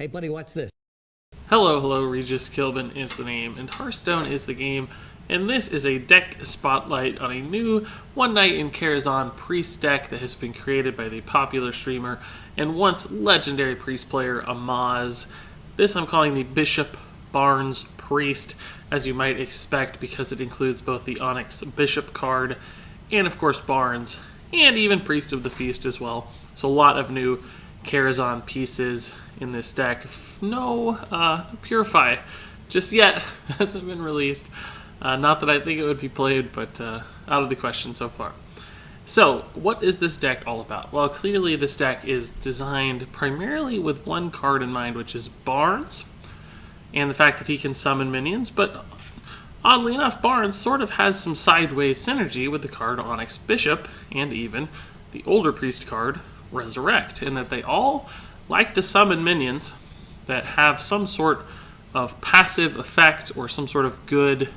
Hey, buddy, watch this. Hello, Regis Kilbin is the name, and Hearthstone is the game, and this is a deck spotlight on a new One Night in Karazhan Priest deck that has been created by the popular streamer and once legendary Priest player Amaz. This I'm calling the Bishop Barnes Priest, as you might expect, because it includes both the Onyx Bishop card and, of course, Barnes, and even Priest of the Feast as well. So a lot of new Karazhan pieces in this deck. No Purify just yet hasn't been released. Not that I think it would be played, but out of the question so far. So, what is this deck all about? Well, clearly this deck is designed primarily with one card in mind, which is Barnes, and the fact that he can summon minions, but oddly enough, Barnes sort of has some sideways synergy with the card Onyx Bishop, and even the older Priest card, Resurrect, in that they all like to summon minions that have some sort of passive effect or some sort of good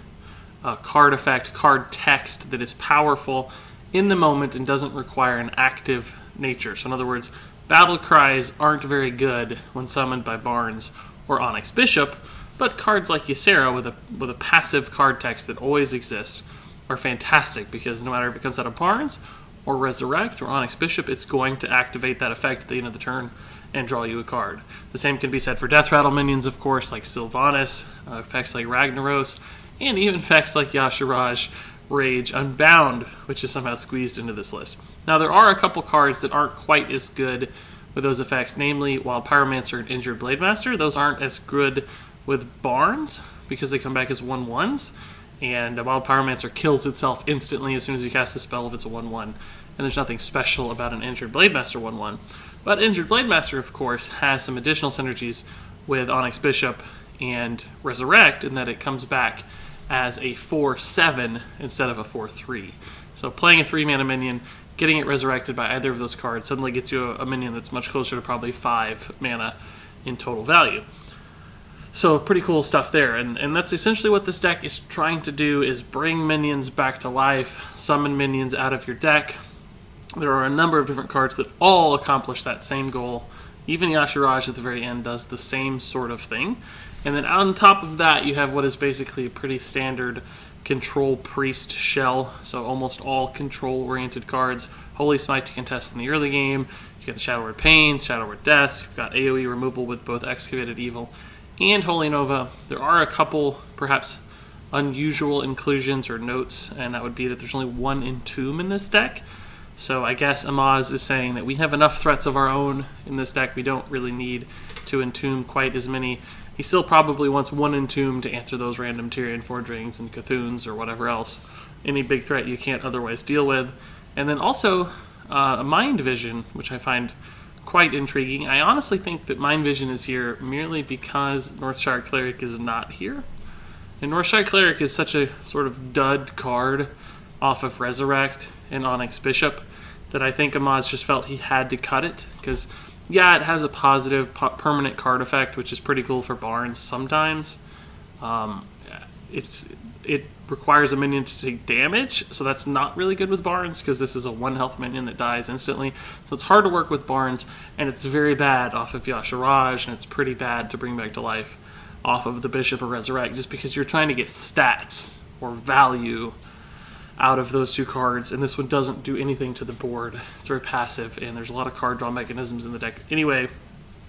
card effect, card text that is powerful in the moment and doesn't require an active nature. So in other words, battle cries aren't very good when summoned by Barnes or Onyx Bishop, but cards like Ysera with a passive card text that always exists are fantastic, because no matter if it comes out of Barnes or Resurrect or Onyx Bishop, it's going to activate that effect at the end of the turn and draw you a card. The same can be said for Death Rattle minions, of course, like Sylvanas, effects like Ragnaros, and even effects like Yashiraj, Rage, Unbound, which is somehow squeezed into this list. Now, there are a couple cards that aren't quite as good with those effects, namely Wild Pyromancer and Injured Blademaster. Those aren't as good with Barnes because they come back as 1/1s. And a Wild Pyromancer kills itself instantly as soon as you cast a spell if it's a 1/1. And there's nothing special about an Injured Blademaster 1/1. But Injured Blademaster, of course, has some additional synergies with Onyx Bishop and Resurrect in that it comes back as a 4/7 instead of a 4/3. So playing a 3-mana minion, getting it resurrected by either of those cards suddenly gets you a minion that's much closer to probably 5 mana in total value. So pretty cool stuff there, and that's essentially what this deck is trying to do, is bring minions back to life, summon minions out of your deck. There are a number of different cards that all accomplish that same goal. Even Yashiraj at the very end does the same sort of thing. And then on top of that, you have what is basically a pretty standard control priest shell, so almost all control-oriented cards. Holy Smite to contest in the early game, you got the Shadow Word Pains, Shadow Word Deaths, you've got AoE removal with both Excavated Evil and Holy Nova. There are a couple, perhaps, unusual inclusions or notes, and that would be that there's only one Entomb in this deck. So I guess Amaz is saying that we have enough threats of our own in this deck, we don't really need to Entomb quite as many. He still probably wants one Entomb to answer those random Tyrian Forgerings and Cthuns or whatever else, any big threat you can't otherwise deal with. And then also Mind Vision, which I find quite intriguing. I honestly think that Mind Vision is here merely because Northshire Cleric is not here. And Northshire Cleric is such a sort of dud card off of Resurrect and Onyx Bishop that I think Amaz just felt he had to cut it, because yeah, it has a positive permanent card effect, which is pretty cool for Barnes sometimes. It requires a minion to take damage, so that's not really good with Barnes, because this is a 1 health minion that dies instantly. So it's hard to work with Barnes, and it's very bad off of Yashiraj, and it's pretty bad to bring back to life off of the Bishop or Resurrect, just because you're trying to get stats or value out of those two cards, and this one doesn't do anything to the board. It's very passive, and there's a lot of card draw mechanisms in the deck anyway,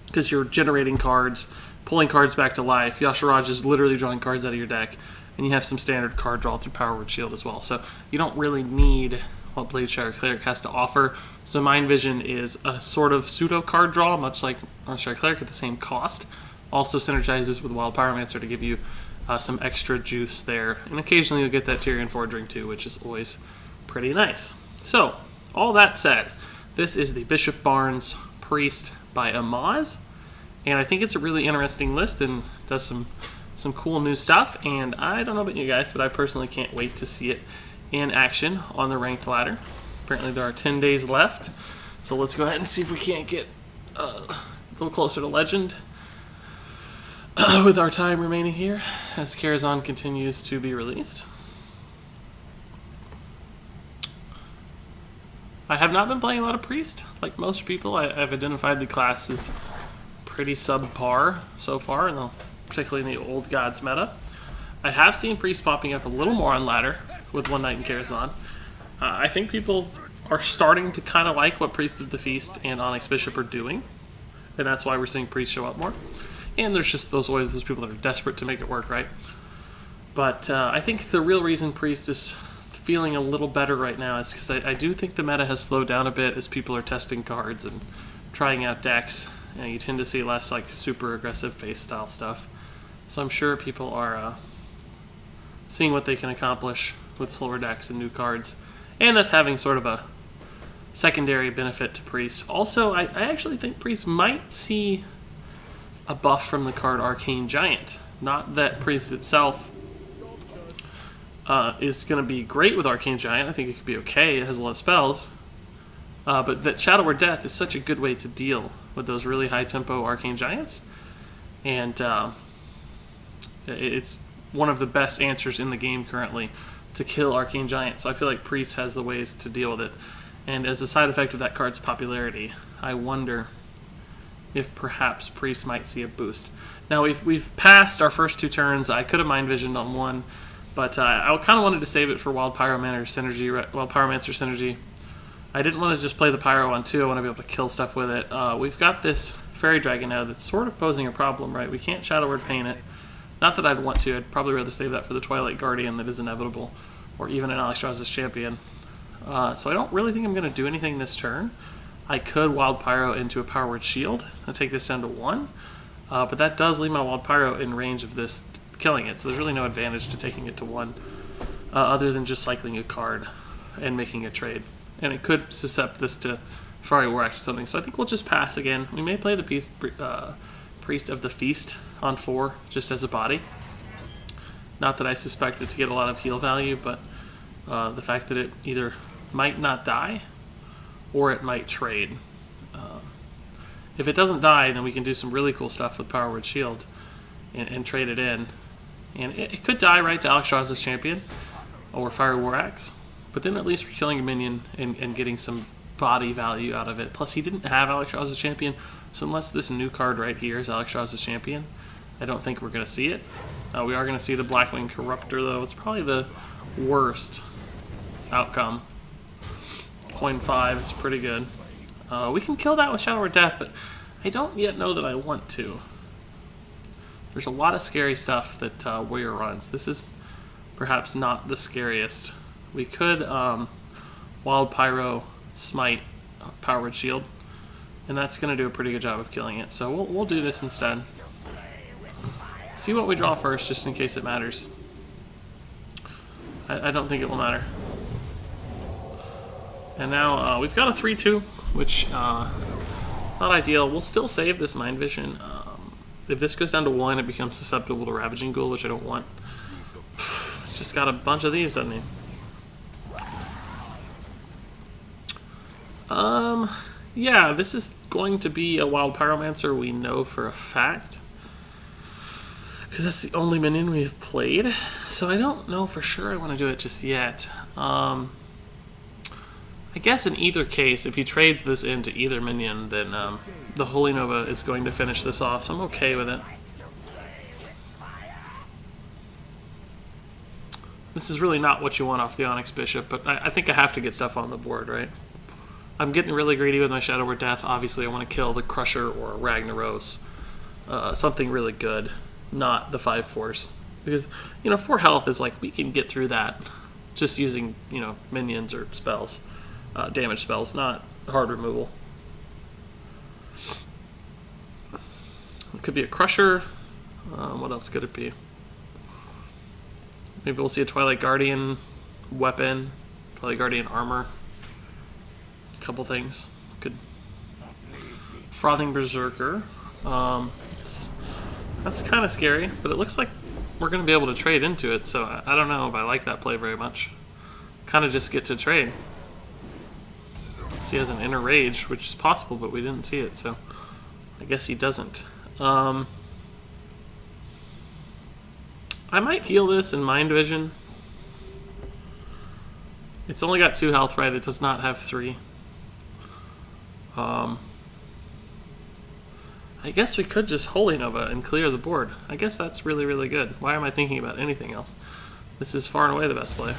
because you're generating cards, pulling cards back to life. Yashiraj is literally drawing cards out of your deck, and you have some standard card draw through Power Word Shield as well. So you don't really need what Bladeshire Cleric has to offer. So Mind Vision is a sort of pseudo card draw, much like Northshire Cleric at the same cost. Also synergizes with Wild Pyromancer to give you some extra juice there. And occasionally you'll get that Tyrian Forgering too, which is always pretty nice. So, all that said, this is the Bishop Barnes Priest by Amaz. And I think it's a really interesting list and does some cool new stuff. And I don't know about you guys, but I personally can't wait to see it in action on the ranked ladder. Apparently there are 10 days left. So let's go ahead and see if we can't get a little closer to Legend with our time remaining here as Karazhan continues to be released. I have not been playing a lot of Priest. Like most people, I've identified the class as pretty subpar so far, particularly in the Old Gods meta. I have seen Priest popping up a little more on ladder with One Night in Karazhan. I think people are starting to kind of like what Priest of the Feast and Onyx Bishop are doing, and that's why we're seeing Priest show up more. And there's just those people that are desperate to make it work, right? But I think the real reason Priest is feeling a little better right now is because I do think the meta has slowed down a bit as people are testing cards and trying out decks, and you tend to see less like super aggressive face style stuff. So I'm sure people are seeing what they can accomplish with slower decks and new cards, and that's having sort of a secondary benefit to Priest. Also, I actually think Priest might see a buff from the card Arcane Giant. Not that Priest itself is going to be great with Arcane Giant. I think it could be okay. It has a lot of spells. But that Shadow or Death is such a good way to deal with those really high-tempo Arcane Giants. And it's one of the best answers in the game currently to kill Arcane Giant. So I feel like Priest has the ways to deal with it. And as a side effect of that card's popularity, I wonder if perhaps Priest might see a boost. Now, we've passed our first 2 turns. I could have Mind Visioned on one, but I kind of wanted to save it for Wild Pyromancer Synergy. I didn't want to just play the Pyro on 2. I want to be able to kill stuff with it. We've got this Fairy Dragon now that's sort of posing a problem, right? We can't Shadow Word Paint it. Not that I'd want to. I'd probably rather save that for the Twilight Guardian that is inevitable, or even an Alexstrasza's Champion. So I don't really think I'm going to do anything this turn. I could Wild Pyro into a Power Word Shield and take this down to 1, but that does leave my Wild Pyro in range of this killing it, so there's really no advantage to taking it to 1, other than just cycling a card and making a trade. And it could suscept this to Fari Warax or something, so I think we'll just pass again. We may play the Priest of the Feast on 4, just as a body. Not that I suspect it to get a lot of heal value, but the fact that it either might not die or it might trade. If it doesn't die, then we can do some really cool stuff with Power Word Shield and trade it in. And it could die right to Alexstrasza's Champion or Fire Warax, but then at least we're killing a minion and getting some body value out of it. Plus, he didn't have Alexstrasza's Champion, so unless this new card right here is Alexstrasza's Champion, I don't think we're going to see it. We are going to see the Blackwing Corruptor, though. It's probably the worst outcome. Coin 5 is pretty good. We can kill that with Shadow or Death, but I don't yet know that I want to. There's a lot of scary stuff that Warrior runs. This is perhaps not the scariest. We could Wild Pyro Smite Power Word Shield, and that's going to do a pretty good job of killing it. So we'll do this instead. See what we draw first, just in case it matters. I don't think it will matter. And now we've got a 3-2, which is not ideal. We'll still save this Mind Vision. If this goes down to 1, it becomes susceptible to Ravaging Ghoul, which I don't want. It's just got a bunch of these, doesn't he? Yeah, this is going to be a Wild Pyromancer, we know for a fact. Because that's the only minion we've played. So I don't know for sure I want to do it just yet. I guess in either case, if he trades this into either minion, then the Holy Nova is going to finish this off, so I'm okay with it. This is really not what you want off the Onyx Bishop, but I think I have to get stuff on the board, right? I'm getting really greedy with my Shadow or Death. Obviously, I want to kill the Crusher or Ragnaros. Something really good, not the 5/4s. Because, 4 health is like, we can get through that just using, minions or spells. Damage spells, not hard removal. It could be a Crusher. What else could it be? Maybe we'll see a Twilight Guardian weapon, Twilight Guardian armor. A couple things. Could Frothing Berserker. That's kind of scary, but it looks like we're going to be able to trade into it, so I don't know if I like that play very much. Kind of just get to trade. He has an Inner Rage, which is possible, but we didn't see it, so I guess he doesn't. I might heal this in Mind Vision. It's only got 2 health, right? It does not have 3. I I guess we could just Holy Nova and clear the board. I guess that's really, really good. Why am I thinking about anything else? This is far and away the best play.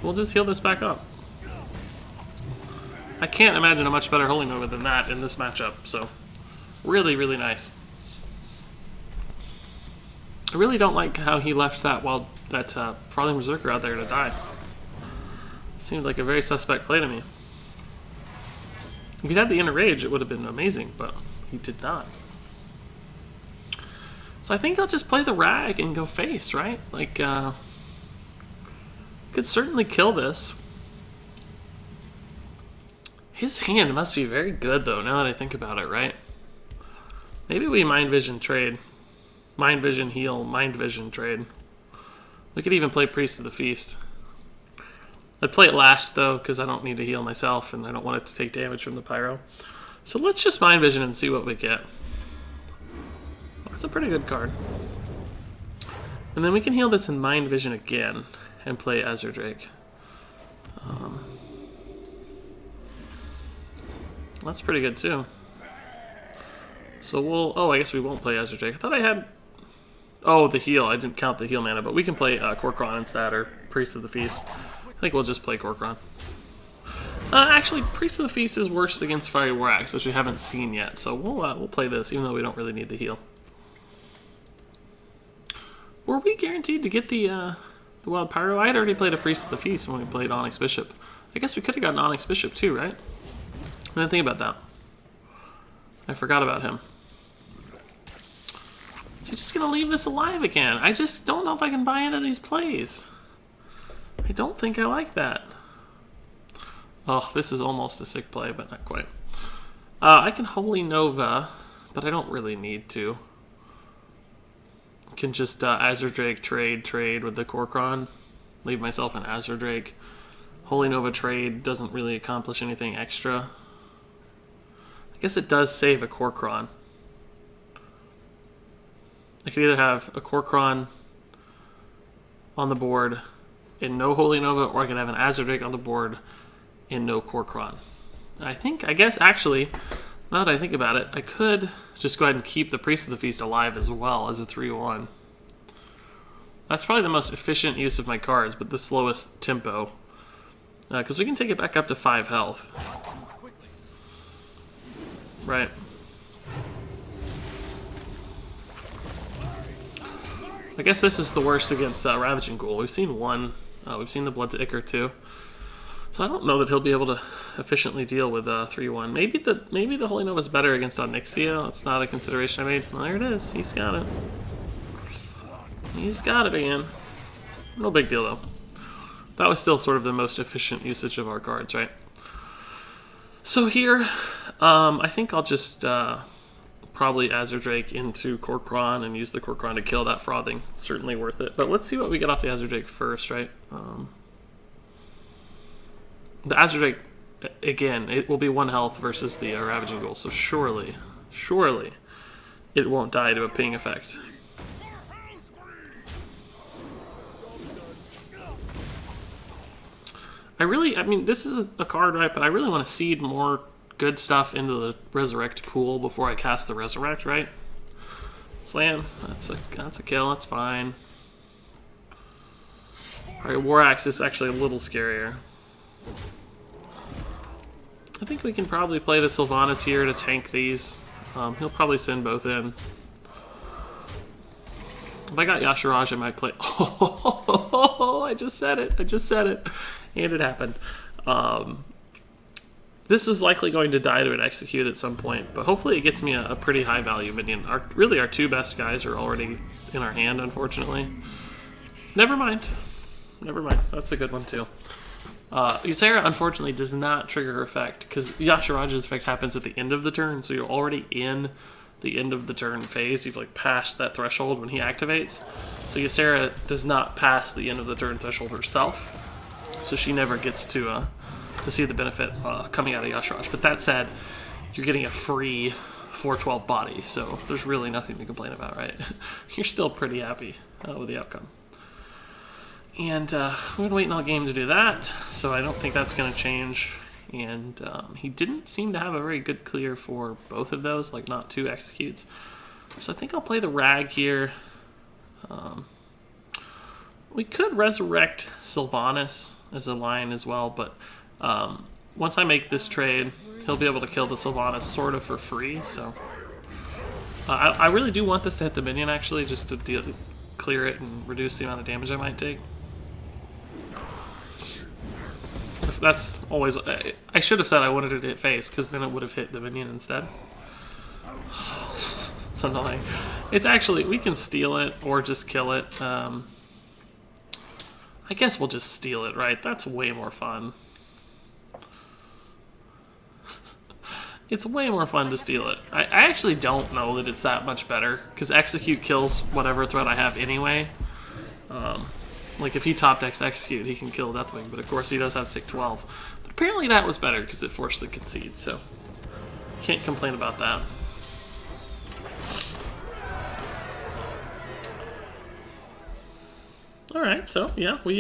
We'll just heal this back up. I can't imagine a much better Holy Nova than that in this matchup, so really, really nice. I really don't like how he left that Frothing Berserker out there to die. Seemed like a very suspect play to me. If he'd had the Inner Rage, it would have been amazing, but he did not. So I think I'll just play the Rag and go face, right? Like, could certainly kill this. His hand must be very good, though, now that I think about it, right? Maybe we Mind Vision trade. Mind Vision heal, Mind Vision trade. We could even play Priest of the Feast. I'd play it last, though, because I don't need to heal myself, and I don't want it to take damage from the Pyro. So let's just Mind Vision and see what we get. That's a pretty good card. And then we can heal this in Mind Vision again and play Azure Drake. That's pretty good, too. So we'll... Oh, I guess we won't play Azure Drake. I thought I had... Oh, the heal. I didn't count the heal mana, but we can play Korkron instead, or Priest of the Feast. I think we'll just play Korkron. Actually, Priest of the Feast is worse against Fiery War Axe, which we haven't seen yet, so we'll play this, even though we don't really need the heal. Were we guaranteed to get the Wild Pyro? I had already played a Priest of the Feast when we played Onyx Bishop. I guess we could have gotten Onyx Bishop too, right? I didn't think about that. I forgot about him. Is he just going to leave this alive again? I just don't know if I can buy into these plays. I don't think I like that. Oh, this is almost a sick play, but not quite. I can Holy Nova, but I don't really need to. I can just Azure Drake trade with the Korkron. Leave myself an Azure Drake. Holy Nova trade doesn't really accomplish anything extra. I guess it does save a Korkron. I could either have a Korkron on the board in no Holy Nova, or I could have an Azure Drake on the board in no Korkron. I guess, actually, now that I think about it, I could just go ahead and keep the Priest of the Feast alive as well as a 3-1. That's probably the most efficient use of my cards, but the slowest tempo. Because we can take it back up to 5 health. Right. I guess this is the worst against Ravaging Ghoul. We've seen one. We've seen the Blood to Ichor too. So I don't know that he'll be able to efficiently deal with 3-1. Maybe the Holy Nova is better against Onyxia. That's not a consideration I made. Well, there it is. He's got it. He's got it again. No big deal though. That was still sort of the most efficient usage of our cards, right? So here, I think I'll just probably Azure Drake into Korkron and use the Korkron to kill that Frothing. Certainly worth it. But let's see what we get off the Azure Drake first, right? The Azure Drake, again, it will be 1 health versus the Ravaging Ghoul, so surely it won't die to a ping effect. I mean, this is a card, right? But I really want to seed more good stuff into the Resurrect pool before I cast the Resurrect, right? Slam. That's a kill. That's fine. Alright, War Axe is actually a little scarier. I think we can probably play the Sylvanas here to tank these. He'll probably send both in. If I got Yashiraj, I might play... Oh, I just said it. And it happened. This is likely going to die to an Execute at some point, but hopefully it gets me a pretty high value minion. Really, our 2 best guys are already in our hand, unfortunately. Never mind. That's a good one, too. Ysera, unfortunately, does not trigger her effect, because Yashiraj's effect happens at the end of the turn, so you're already in the end of the turn phase. You've passed that threshold when he activates. So Ysera does not pass the end of the turn threshold herself. So she never gets to see the benefit coming out of Yashiraj. But that said, you're getting a free 412 body, so there's really nothing to complain about, right? You're still pretty happy with the outcome. And we're going to wait all game to do that, so I don't think that's going to change and he didn't seem to have a very good clear for both of those, like not 2 executes. So I think I'll play the Rag here. We could resurrect Sylvanas as a lion as well, but once I make this trade, he'll be able to kill the Sylvanas sort of for free, so... I really do want this to hit the minion, actually, just to clear it and reduce the amount of damage I might take. That's always... I should have said I wanted it to hit face, because then it would have hit the minion instead. It's annoying. It's actually... We can steal it, or just kill it. I guess we'll just steal it, right? That's way more fun. It's way more fun to steal it. I actually don't know that it's that much better, because execute kills whatever threat I have anyway. Like if he top decks execute, he can kill Deathwing, but of course he does have to take 12. But apparently that was better because it forced the concede, so can't complain about that. Alright, so yeah, we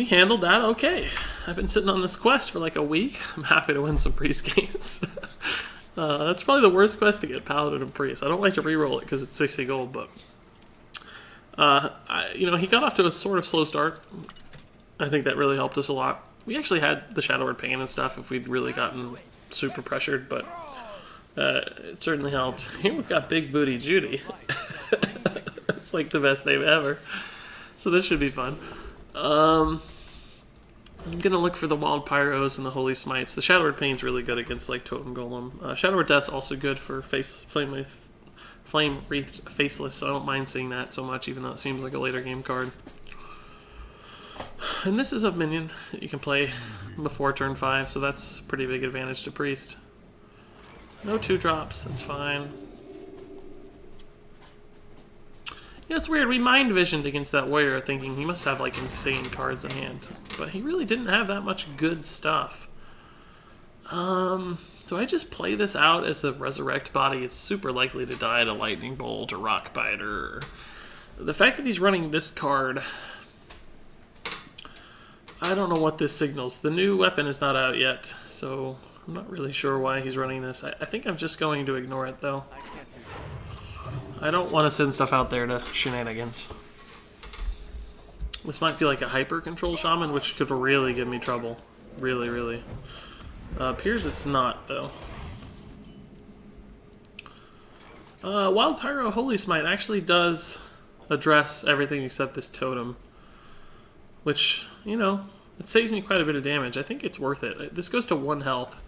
handled that okay. I've been sitting on this quest for like a week. I'm happy to win some priest games. That's probably the worst quest to get, Paladin and Priest. I don't like to reroll it because it's 60 gold, but... you know, he got off to a sort of slow start. I think that really helped us a lot. We actually had the Shadow Word Pain and stuff if we'd really gotten super pressured, but it certainly helped. Here we've got Big Booty Judy. It's like the best name ever. So this should be fun. I'm gonna look for the Wild Pyros and the Holy Smites. The Shadow Word Pain's really good against like Totem Golem. Shadow Word Death's also good for Flame Wreath Faceless, so I don't mind seeing that so much, even though it seems like a later game card. And this is a minion that you can play before turn 5, so that's a pretty big advantage to Priest. No 2-drops, that's fine. Yeah, it's weird. We mind visioned against that warrior thinking he must have like insane cards in hand. But he really didn't have that much good stuff. Do I just play this out as a resurrect body? It's super likely to die to Lightning Bolt or Rock Biter. The fact that he's running this card... I don't know what this signals. The new weapon is not out yet, so I'm not really sure why he's running this. I think I'm just going to ignore it, though. I don't want to send stuff out there to shenanigans. This might be like a hyper-control shaman, which could really give me trouble. Really, really. Appears it's not, though. Wild Pyro Holy Smite actually does address everything except this totem. Which, you know, it saves me quite a bit of damage. I think it's worth it. This goes to 1 health.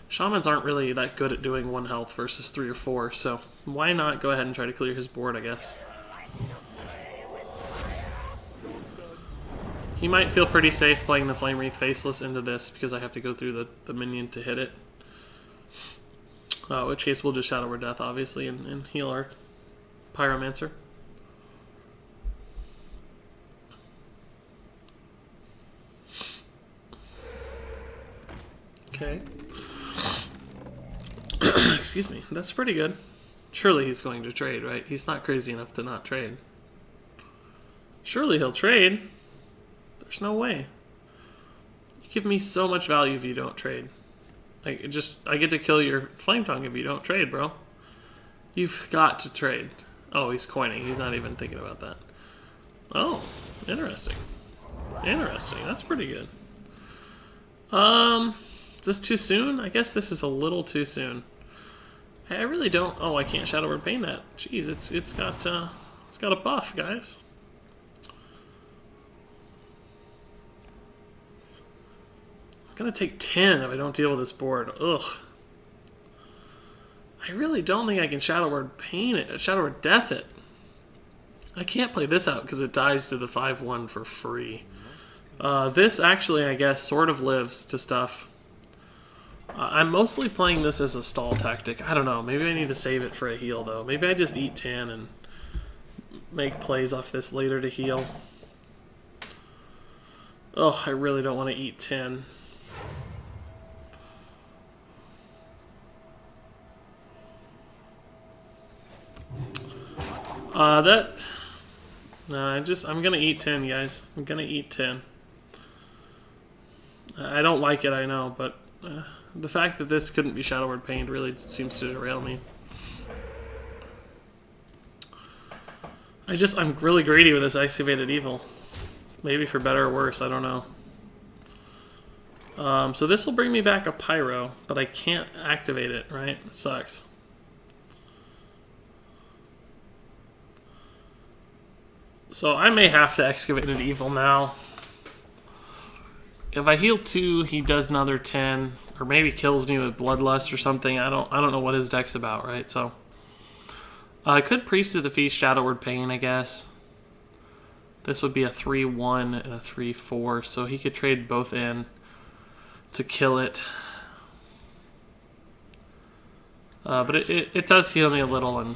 Shamans aren't really that good at doing 1 health versus 3 or 4, so why not go ahead and try to clear his board, I guess. He might feel pretty safe playing the Flame Wreath Faceless into this because I have to go through the minion to hit it. In which case we'll just Shadow Word Death, obviously, and heal our Pyromancer. Okay. Excuse me. That's pretty good. Surely he's going to trade, right? He's not crazy enough to not trade. Surely he'll trade. There's no way. You give me so much value if you don't trade. I get to kill your Flame Tongue if you don't trade, bro. You've got to trade. Oh, he's coining. He's not even thinking about that. Oh, interesting. Interesting. That's pretty good. Is this too soon? I guess this is a little too soon. I really don't... Oh, I can't Shadow Word Pain that. Jeez, it's got a buff, guys. I'm gonna take 10 if I don't deal with this board. Ugh. I really don't think I can Shadow Word Pain it, Shadow Word Death it. I can't play this out because it dies to the 5/1 for free. This actually, I guess, sort of lives to stuff. I'm mostly playing this as a stall tactic. I don't know. Maybe I need to save it for a heal, though. Maybe I just eat 10 and make plays off this later to heal. Ugh, I really don't want to eat 10. No, I'm gonna eat 10, guys. I'm gonna eat 10. I don't like it, I know, but the fact that this couldn't be Shadow Word Pained really seems to derail me. I'm really greedy with this Excavated Evil. Maybe for better or worse, I don't know. So this will bring me back a Pyro, but I can't activate it, right? It sucks. So I may have to Excavated Evil now. If I heal 2, he does another 10, or maybe kills me with Bloodlust or something. I don't know what his deck's about, right? So I could Priest of the Feast, Shadow Word Pain, I guess. This would be a 3-1 and a 3-4, so he could trade both in to kill it. But it does heal me a little, and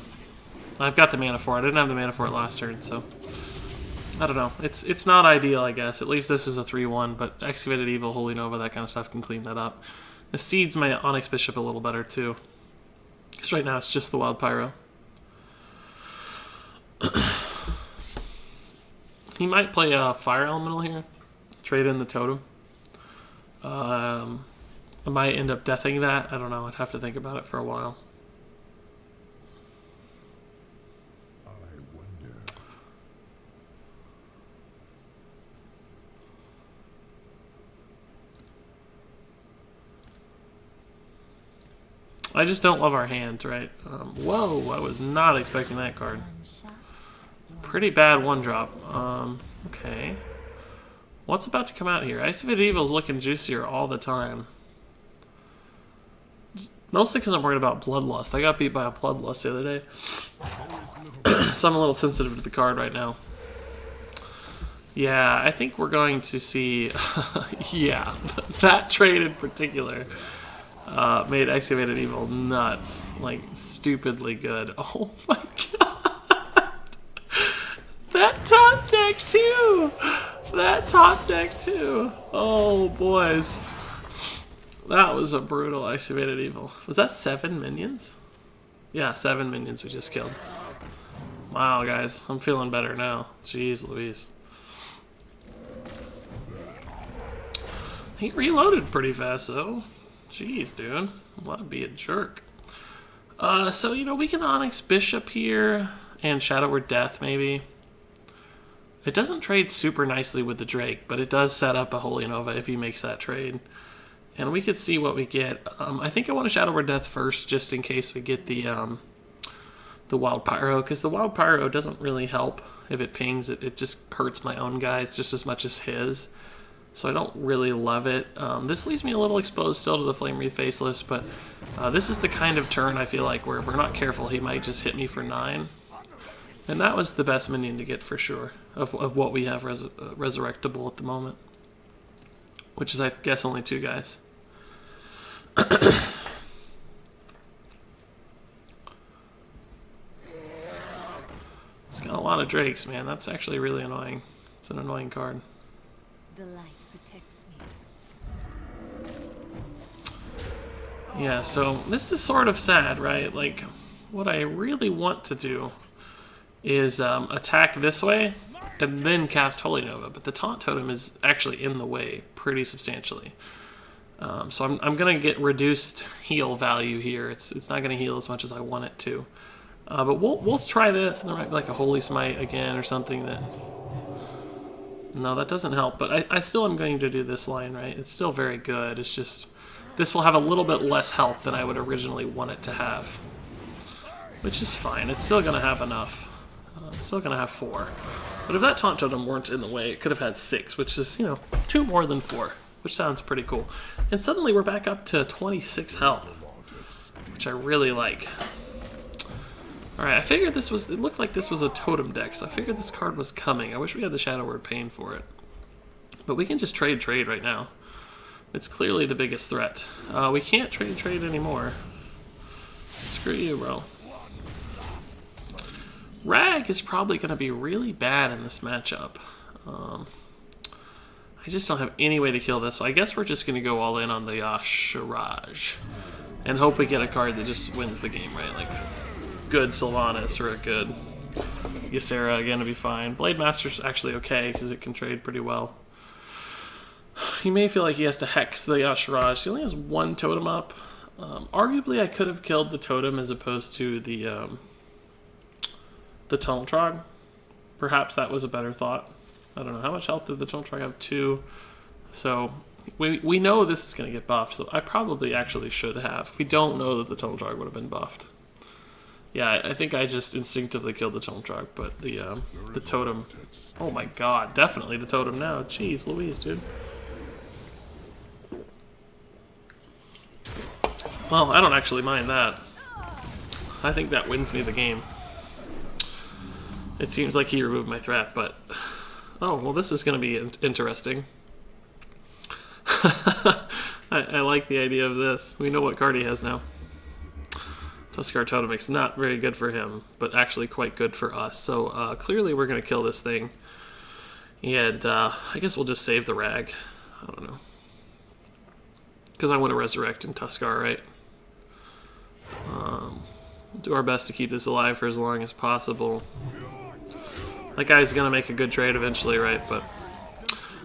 I've got the mana for it. I didn't have the mana for it last turn, so I don't know. It's not ideal, I guess. At least this is a 3-1, but Excavated Evil, Holy Nova, that kind of stuff can clean that up. It seeds my Onyx Bishop a little better, too. Because right now it's just the Wild Pyro. He might play a Fire Elemental here. Trade in the Totem. I might end up deathing that. I don't know. I'd have to think about it for a while. I just don't love our hand, right? Whoa, I was not expecting that card. Pretty bad 1-drop. Okay. What's about to come out here? Excavated Evil's looking juicier all the time. Mostly because I'm worried about Bloodlust. I got beat by a Bloodlust the other day. So I'm a little sensitive to the card right now. Yeah, I think we're going to see... yeah, that trade in particular made Excavated Evil nuts. Like, stupidly good. Oh my god! That top deck too! That top deck too! Oh, boys. That was a brutal Excavated Evil. Was that 7 minions? Yeah, 7 minions we just killed. Wow, guys. I'm feeling better now. Jeez Louise. He reloaded pretty fast, though. Jeez, dude. What to be a jerk. So, you know, we can Onyx Bishop here and Shadow Word Death, maybe. It doesn't trade super nicely with the Drake, but it does set up a Holy Nova if he makes that trade. And we could see what we get. I think I want a Shadow Word Death first, just in case we get the Wild Pyro, because the Wild Pyro doesn't really help if it pings. It just hurts my own guys just as much as his. So I don't really love it. This leaves me a little exposed still to the Flame Wreath Faceless, but this is the kind of turn I feel like where if we're not careful, he might just hit me for 9. And that was the best minion to get for sure, of what we have resurrectable at the moment. Which is, I guess, only 2 guys. It's got a lot of Drakes, man. That's actually really annoying. It's an annoying card. The light protects me. Yeah, so this is sort of sad, right? Like, what I really want to do is attack this way and then cast Holy Nova, but the Taunt Totem is actually in the way pretty substantially. So I'm going to get reduced heal value here. It's not going to heal as much as I want it to. But we'll try this, and there might be like a Holy Smite again or something that... No, that doesn't help, but I still am going to do this line, right? It's still very good. It's just... This will have a little bit less health than I would originally want it to have. Which is fine. It's still going to have enough. It's still going to have 4. But if that Taunt Totem weren't in the way, it could have had 6, which is, you know, 2 more than 4. Which sounds pretty cool. And suddenly we're back up to 26 health. Which I really like. Alright, I figured this was... It looked like this was a totem deck, so I figured this card was coming. I wish we had the Shadow Word Pain for it. But we can just trade right now. It's clearly the biggest threat. We can't trade anymore. Screw you, bro. Rag is probably going to be really bad in this matchup. I just don't have any way to kill this, so I guess we're just going to go all in on the Shiraj. And hope we get a card that just wins the game, right? Like, good Sylvanas or a good Ysera again to be fine. Blade Master's actually okay, because it can trade pretty well. he may feel like he has to hex the Yashiraj. He only has one totem up. Arguably, I could have killed the totem as opposed to the Tunnel Trog. Perhaps that was a better thought. I don't know. How much health did the Tunnel Trog have? 2. So we know this is going to get buffed, so I probably actually should have. We don't know that the Tunnel Trog would have been buffed. Yeah, I think I just instinctively killed the Tunnel Trog, but the totem... Oh my god, definitely the totem now. Jeez Louise, dude. Well, I don't actually mind that. I think that wins me the game. It seems like he removed my threat, but... Oh, well, this is going to be interesting. I like the idea of this. We know what card he has now. Tuskar Totemic's not very good for him, but actually quite good for us. So clearly we're going to kill this thing. And I guess we'll just save the Rag. I don't know. Because I want to resurrect in Tuskar, right? We'll do our best to keep this alive for as long as possible. That guy's going to make a good trade eventually, right? But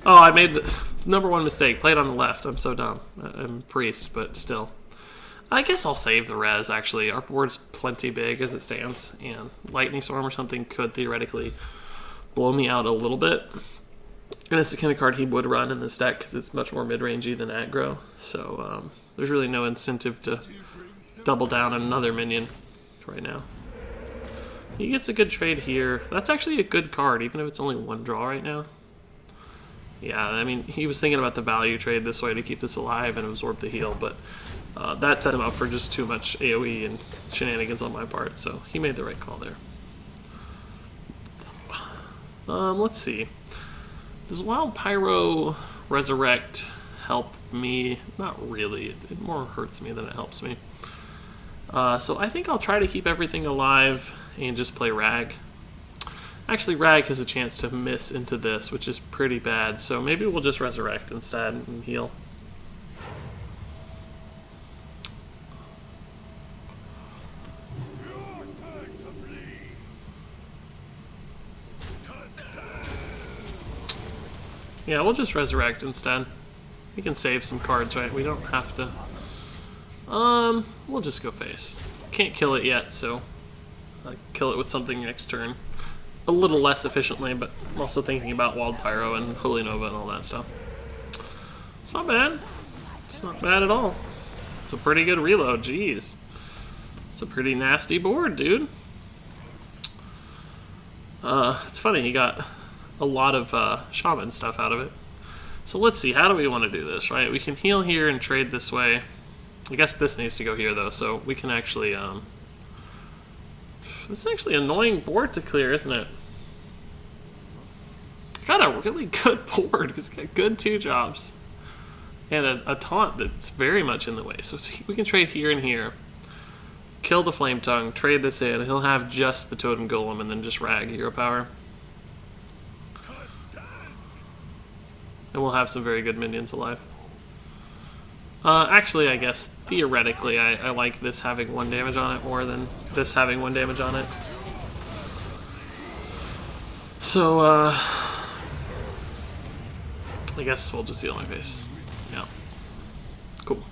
oh, I made the #1 mistake. Played on the left. I'm so dumb. I'm Priest, but still. I guess I'll save the res, actually. Our board's plenty big as it stands, and Lightning Storm or something could theoretically blow me out a little bit. And it's the kind of card he would run in this deck because it's much more mid-rangey than aggro. So there's really no incentive to double down on another minion right now. He gets a good trade here. That's actually a good card, even if it's only 1 draw right now. Yeah, I mean, he was thinking about the value trade this way to keep this alive and absorb the heal, but that set him up for just too much AoE and shenanigans on my part, so he made the right call there. Let's see. Does Wild Pyro Resurrect help me? Not really. It more hurts me than it helps me. So I think I'll try to keep everything alive and just play Rag. Actually, Rag has a chance to miss into this, which is pretty bad, so maybe we'll just Resurrect instead and heal. Yeah, we'll just Resurrect instead. We can save some cards, right? We don't have to... we'll just go face. Can't kill it yet, so... kill it with something next turn. A little less efficiently, but I'm also thinking about Wild Pyro and Holy Nova and all that stuff. It's not bad. It's not bad at all. It's a pretty good reload, jeez. It's a pretty nasty board, dude. It's funny, he got a lot of Shaman stuff out of it. So let's see, how do we want to do this, right? We can heal here and trade this way. I guess this needs to go here, though, so we can actually... This is actually an annoying board to clear, isn't it? Got a really good board, because it's got good 2 jobs. And a taunt that's very much in the way. So we can trade here and here. Kill the Flame Tongue, trade this in, he'll have just the Totem Golem, and then just Rag Hero Power. And we'll have some very good minions alive. Actually, I guess, theoretically, I like this having 1 damage on it more than this having 1 damage on it. So, I guess we'll just heal my face. Yeah. Cool.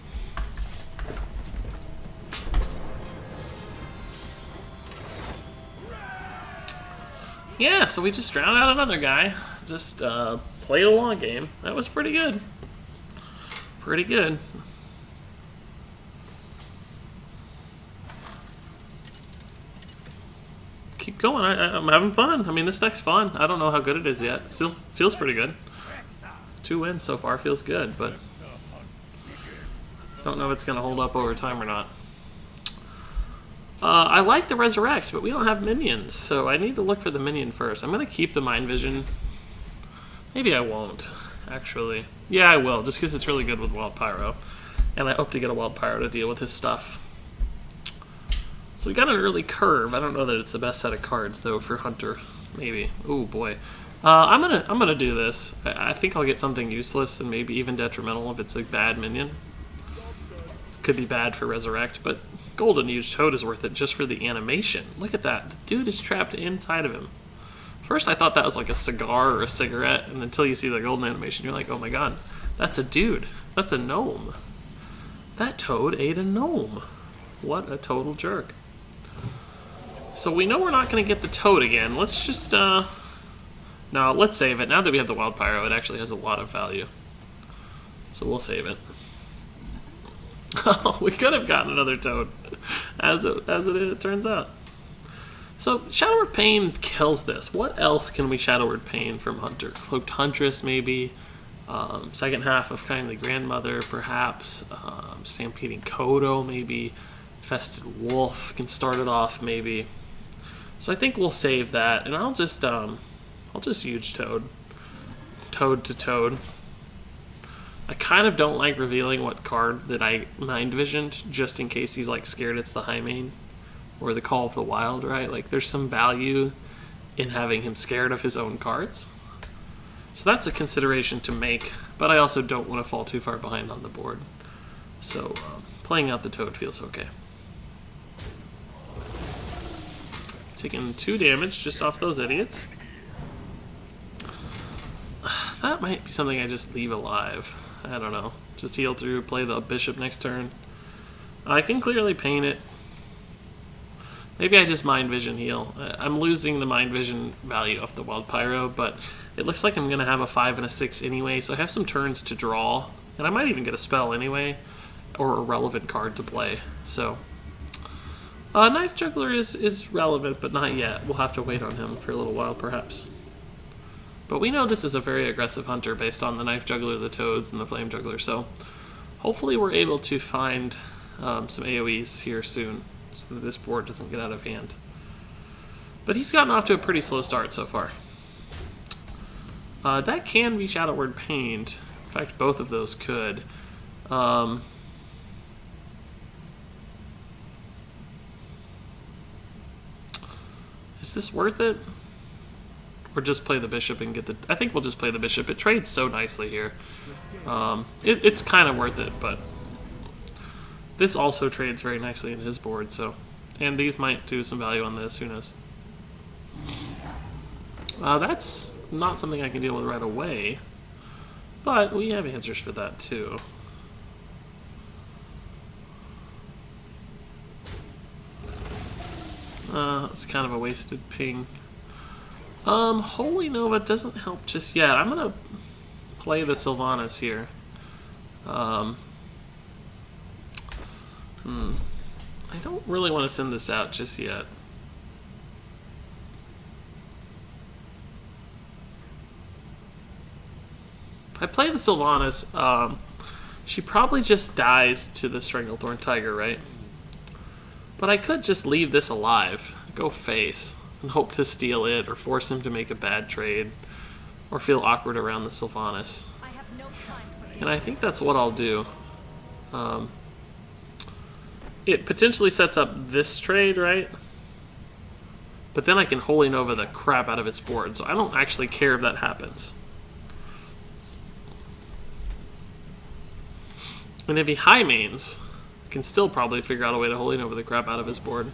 Yeah, so we just drowned out another guy. Just, played a long game. That was pretty good. Pretty good. Keep going. I'm having fun. I mean, this deck's fun. I don't know how good it is yet. Still feels pretty good. 2 wins so far feels good, but don't know if it's going to hold up over time or not. I like the Resurrect, but we don't have minions, so I need to look for the minion first. I'm going to keep the Mind Vision. Maybe I won't, actually. Yeah, I will, just because it's really good with Wild Pyro. And I hope to get a Wild Pyro to deal with his stuff. So we got an early curve. I don't know that it's the best set of cards, though, for Hunter. Maybe. Oh, boy. I'm gonna do this. I think I'll get something useless and maybe even detrimental if it's a bad minion. It could be bad for Resurrect, but Golden Huge Toad is worth it just for the animation. Look at that. The dude is trapped inside of him. First, I thought that was like a cigar or a cigarette, and until you see the golden animation, you're like, oh my god, That's a dude. That's a gnome. That toad ate a gnome. What a total jerk. So we know we're not going to get the toad again. Let's just, no, let's save it. Now that we have the wild pyro, it actually has a lot of value. So we'll save it. Oh, we could have gotten another toad, as it turns out. So Shadow Word Pain kills this. What else can we Shadow Word Pain from Hunter? Cloaked Huntress, maybe. Second half of Kindly Grandmother, perhaps. Stampeding Kodo, maybe. Infested Wolf can start it off, maybe. So I think we'll save that, and I'll just use Toad. Toad to Toad. I kind of don't like revealing what card that I mind visioned, just in case he's like scared it's the high main or the Call of the Wild, right? Like there's some value in having him scared of his own cards. So that's a consideration to make, but I also don't want to fall too far behind on the board. So playing out the Toad feels okay. Taking 2 damage just off those idiots. That might be something I just leave alive. I don't know. Just heal through, play the bishop next turn. I can clearly paint it. Maybe I just mind vision heal. I'm losing the mind vision value off the wild pyro, but it looks like I'm going to have a 5 and a 6 anyway, so I have some turns to draw. And I might even get a spell anyway, or a relevant card to play. So Knife Juggler is relevant, but not yet. We'll have to wait on him for a little while, perhaps. But we know this is a very aggressive hunter based on the Knife Juggler, the Toads, and the Flame Juggler, so hopefully we're able to find some AoEs here soon, so that this board doesn't get out of hand. But he's gotten off to a pretty slow start so far. That can be Shadow Word Pained. In fact, both of those could. Is this worth it? Or just play the bishop and get the... I think we'll just play the bishop. It trades so nicely here. It's kind of worth it, but... This also trades very nicely in his board, so... And these might do some value on this, who knows. That's not something I can deal with right away. But we have answers for that, too. It's kind of a wasted ping. Holy Nova doesn't help just yet. I'm gonna play the Sylvanas here. I don't really want to send this out just yet. If I play the Sylvanas, she probably just dies to the Stranglethorn Tiger, right? But I could just leave this alive, go face, and hope to steal it, or force him to make a bad trade, or feel awkward around the Sylvanas. And I think that's what I'll do. It potentially sets up this trade, right? But then I can Holy Nova the crap out of his board, so I don't actually care if that happens. And if he high mains, I can still probably figure out a way to Holy Nova the crap out of his board.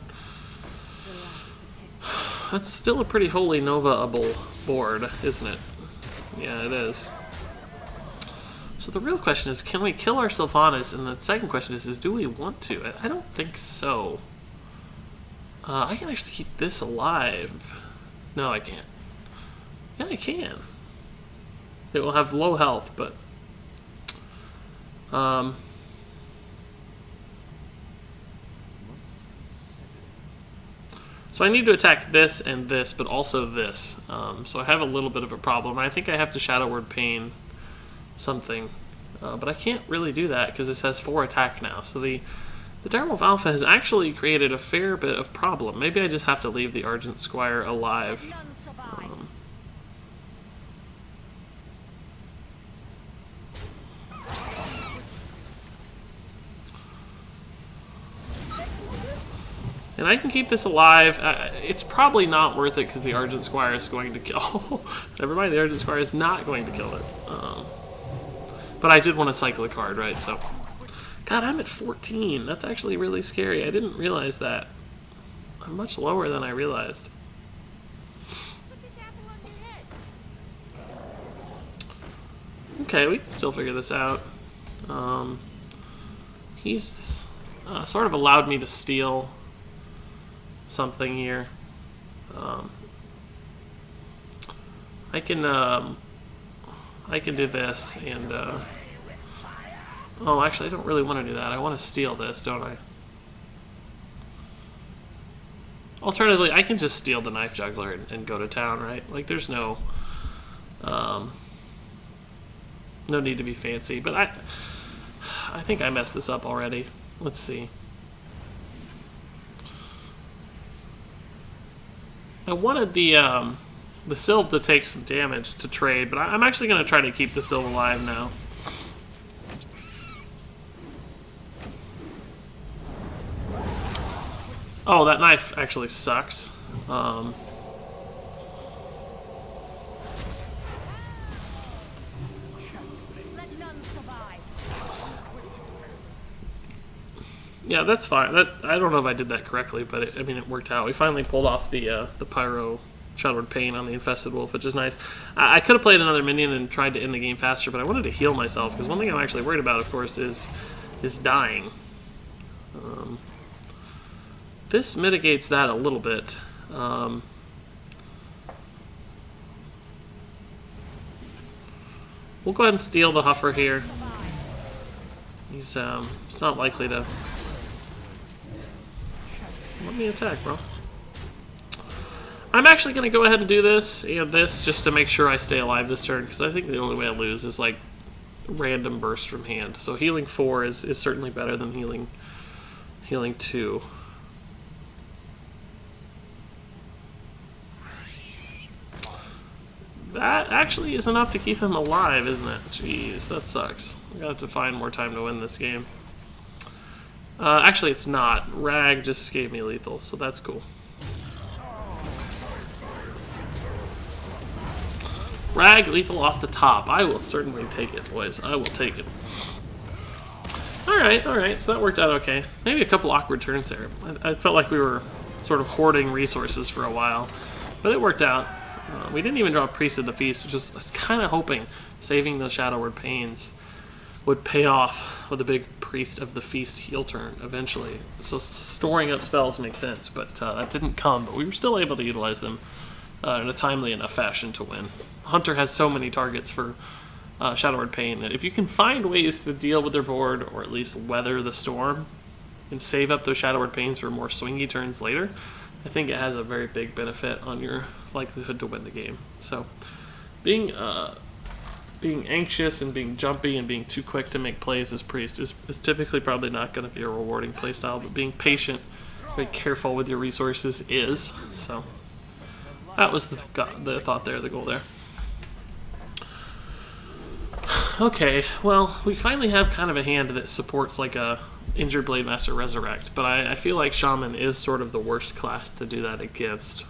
That's still a pretty Holy Nova-able board, isn't it? Yeah, it is. So the real question is, can we kill our Sylvanas? And the second question is do we want to? I don't think so. I can actually keep this alive. No, I can't. Yeah, I can. It will have low health, but... So I need to attack this and this, but also this. So I have a little bit of a problem. I think I have to Shadow Word Pain something. But I can't really do that because this has 4 attack now. So the Direwolf Alpha has actually created a fair bit of problem. Maybe I just have to leave the Argent Squire alive. And I can keep this alive. It's probably not worth it because the Argent Squire is going to kill... Never mind, the Argent Squire is not going to kill it. But I did want to cycle a card, right? So, God, I'm at 14. That's actually really scary. I didn't realize that. I'm much lower than I realized. Okay, we can still figure this out. He's sort of allowed me to steal something here. I can do this and oh, actually I don't really want to do that. I want to steal this, don't I? Alternatively, I can just steal the knife juggler and go to town, right? Like there's no no need to be fancy, but I think I messed this up already. Let's see. I wanted the Sylve to take some damage to trade, but I'm actually going to try to keep the Sylve alive now. Oh, that knife actually sucks. Yeah, that's fine. I don't know if I did that correctly, but I mean, it worked out. We finally pulled off the Pyro Shadowed Pain on the Infested Wolf, which is nice. I could have played another minion and tried to end the game faster, but I wanted to heal myself, because one thing I'm actually worried about, of course, is dying. This mitigates that a little bit. We'll go ahead and steal the Huffer here. He's not likely to... Let me attack, bro. I'm actually going to go ahead and do this and this just to make sure I stay alive this turn, because I think the only way I lose is like random burst from hand. So healing 4 is certainly better than healing 2. That actually is enough to keep him alive, isn't it? Jeez, that sucks. I'm gonna have to find more time to win this game. Actually, it's not. Rag just gave me lethal, so that's cool. Rag lethal off the top. I will certainly take it, boys. I will take it. Alright, so that worked out okay. Maybe a couple awkward turns there. I felt like we were sort of hoarding resources for a while, but it worked out. We didn't even draw Priest of the Feast, which I was kind of hoping saving those Shadowward Pains would pay off with a big Priest of the Feast heal turn eventually. So storing up spells makes sense, but that didn't come. But we were still able to utilize them in a timely enough fashion to win. Hunter has so many targets for Shadowward Pain that if you can find ways to deal with their board, or at least weather the storm, and save up those Shadowward Pains for more swingy turns later, I think it has a very big benefit on your likelihood to win the game. So being anxious and being jumpy and being too quick to make plays as Priest is typically probably not going to be a rewarding playstyle, but being patient, very careful with your resources is. So that was the thought there, the goal there. Okay, well, we finally have kind of a hand that supports like a Injured Blade Master Resurrect, but I feel like Shaman is sort of the worst class to do that against,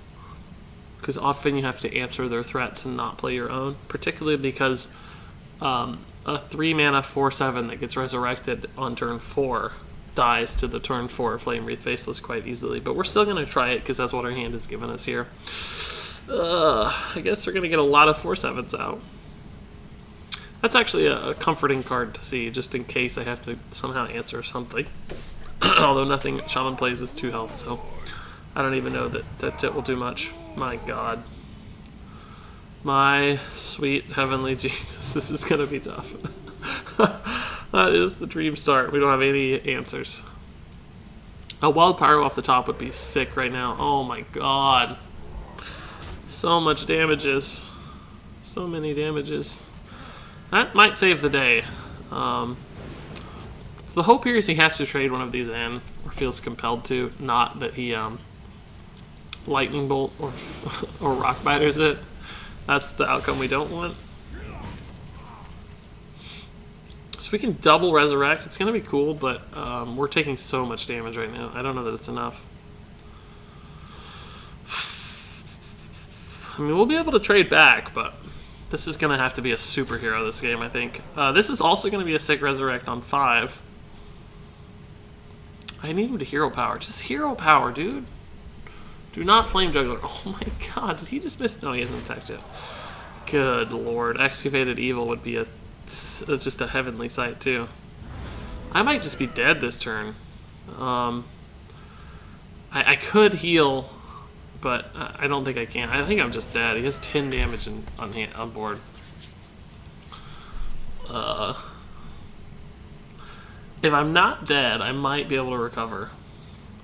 because often you have to answer their threats and not play your own, particularly because a 3-mana 4/7 that gets resurrected on turn 4 dies to the turn 4 Flame Wreath Faceless quite easily, but we're still going to try it because that's what our hand has given us here. I guess we're going to get a lot of 4/7s out. That's actually a comforting card to see, just in case I have to somehow answer something. Although nothing Shaman plays is 2 health, so I don't even know that it will do much. My god. My sweet heavenly Jesus, this is going to be tough. That is the dream start. We don't have any answers. A Wild Pyro off the top would be sick right now. Oh my god. So much damages. So many damages. That might save the day. So the hope here is he has to trade one of these in, or feels compelled to, not that he Lightning Bolt or Rock Biters it. That's the outcome we don't want. So we can double Resurrect. It's going to be cool, but we're taking so much damage right now. I don't know that it's enough. I mean, we'll be able to trade back, but this is going to have to be a superhero this game, I think. This is also going to be a sick Resurrect on 5. I need him to Hero Power. Just Hero Power, dude. Do not Flame Juggler. Oh my god, did he just miss? No, he hasn't attacked yet. Good lord. Excavated Evil would be a It's just a heavenly sight too. I might just be dead this turn. I could heal, but I don't think I can. I think I'm just dead. He has 10 damage on board. If I'm not dead, I might be able to recover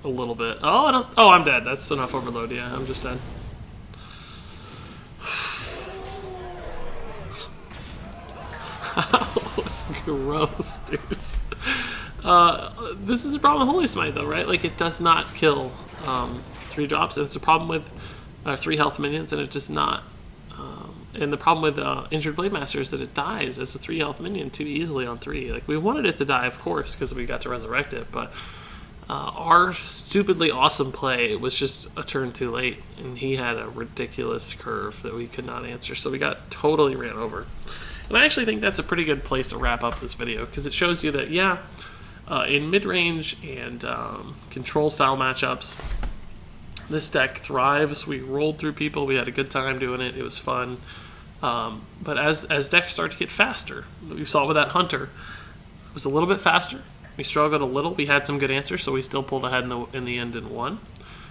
a little bit. Oh, I'm dead. That's enough overload. Yeah, I'm just dead. That was gross, dudes. This is a problem with Holy Smite, though, right? Like, it does not kill 3 drops. It's a problem with 3 health minions, and it does not. And the problem with Injured Blade Master is that it dies as a 3 health minion too easily on 3. Like, we wanted it to die, of course, because we got to resurrect it, but our stupidly awesome play was just a turn too late, and he had a ridiculous curve that we could not answer, so we got totally ran over. And I actually think that's a pretty good place to wrap up this video, because it shows you that, yeah, in mid-range and control-style matchups, this deck thrives. We rolled through people. We had a good time doing it. It was fun. But as decks start to get faster, we saw with that Hunter, it was a little bit faster. We struggled a little. We had some good answers, so we still pulled ahead in the end and won.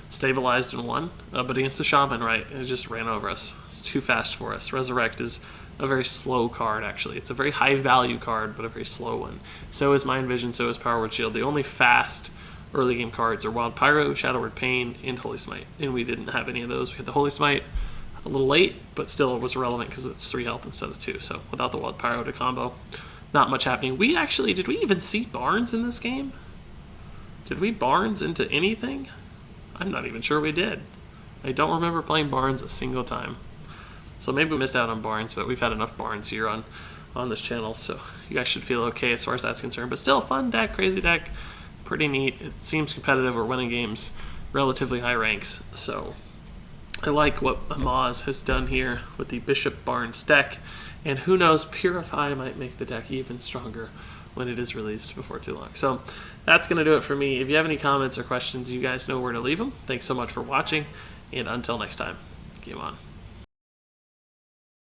Stabilized and won. But against the Shaman, right, it just ran over us. It's too fast for us. Resurrect is a very slow card, actually. It's a very high-value card, but a very slow one. So is Mind Vision, so is Power Word Shield. The only fast early game cards are Wild Pyro, Shadow Word Pain, and Holy Smite. And we didn't have any of those. We had the Holy Smite a little late, but still it was relevant because it's 3 health instead of 2. So without the Wild Pyro to combo, not much happening. Did we even see Barnes in this game? Did we Barnes into anything? I'm not even sure we did. I don't remember playing Barnes a single time. So maybe we missed out on Barnes, but we've had enough Barnes here on this channel, so you guys should feel okay as far as that's concerned. But still, fun deck, crazy deck, pretty neat. It seems competitive. We're winning games, relatively high ranks. So I like what Amaz has done here with the Bishop Barnes deck, and who knows, Purify might make the deck even stronger when it is released before too long. So that's going to do it for me. If you have any comments or questions, you guys know where to leave them. Thanks so much for watching, and until next time, game on.